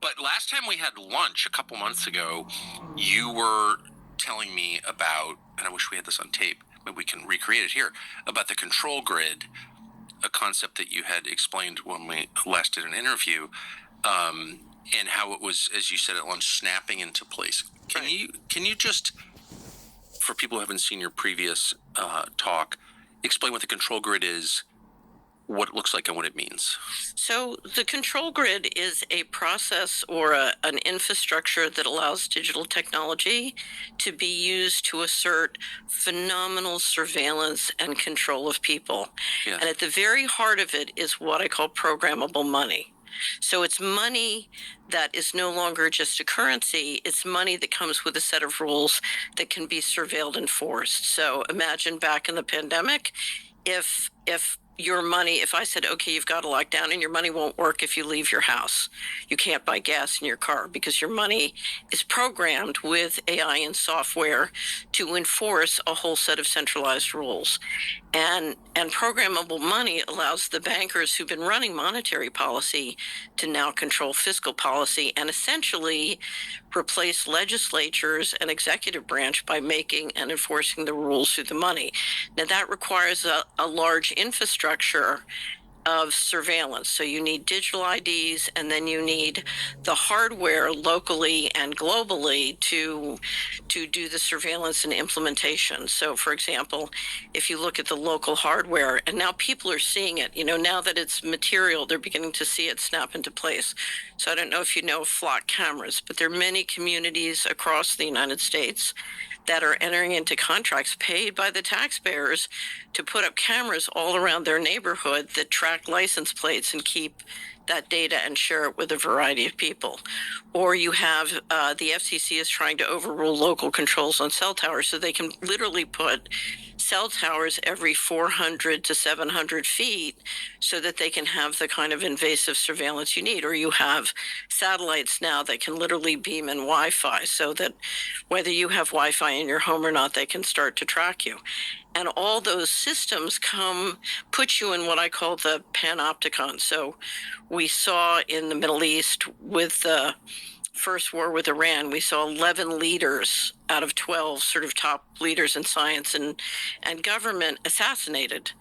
But last time we had lunch a couple months ago, you were telling me about, and I wish we had this on tape, maybe we can recreate it here, about the control grid, a concept that you had explained when we last did an interview, and how it was, as you said at lunch, snapping into place. Can you just, for people who haven't seen your previous talk, explain what the control grid is, what it looks like, and what it means? So the control grid is a process or an infrastructure that allows digital technology to be used to assert phenomenal surveillance and control of people. Yes. And at the very heart of it is what I call programmable money. So it's money that is no longer just a currency. It's money that comes with a set of rules that can be surveilled and enforced. So imagine back in the pandemic, if your money, if I said, okay, you've got to lock down and your money won't work if you leave your house. You can't buy gas in your car because your money is programmed with AI and software to enforce a whole set of centralized rules. And programmable money allows the bankers who've been running monetary policy to now control fiscal policy and essentially replace legislatures and executive branch by making and enforcing the rules through the money. Now that requires a large infrastructure of surveillance. So you need digital IDs, and then you need the hardware locally and globally to do the surveillance and implementation. So for example, if you look at the local hardware, and now people are seeing it, now that it's material, they're beginning to see it snap into place. So I don't know if you know flock cameras, but there are many communities across the United States that are entering into contracts paid by the taxpayers to put up cameras all around their neighborhood that track license plates and keep that data and share it with a variety of people. Or you have the FCC is trying to overrule local controls on cell towers, so they can literally put cell towers every 400 to 700 feet so that they can have the kind of invasive surveillance you need. Or you have satellites now that can literally beam in Wi-Fi so that whether you have Wi-Fi in your home or not, they can start to track you. And all those systems put you in what I call the panopticon. So we saw in the Middle East with the first war with Iran, we saw 11 leaders out of 12 sort of top leaders in science and government assassinated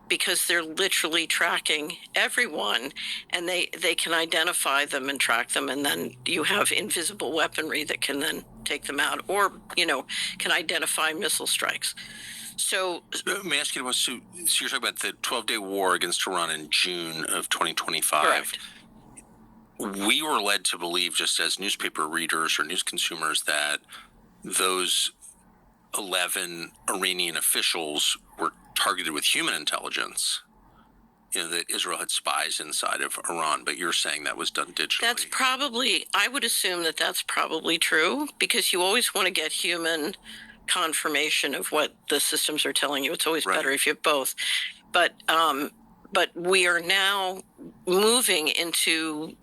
because they're literally tracking everyone, and they can identify them and track them, and then you have invisible weaponry that can then take them out, or can identify missile strikes. So let me ask you about, so you're talking about the 12-day war against Iran in June of 2025. Correct. We were led to believe, just as newspaper readers or news consumers, that those 11 Iranian officials were targeted with human intelligence, that Israel had spies inside of Iran, but you're saying that was done digitally. I would assume that that's probably true, because you always want to get human confirmation of what the systems are telling you. It's always better if you have both. But we are now moving into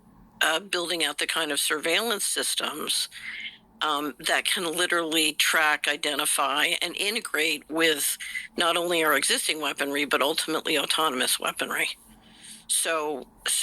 building out the kind of surveillance systems that can literally track, identify, and integrate with not only our existing weaponry, but ultimately autonomous weaponry. So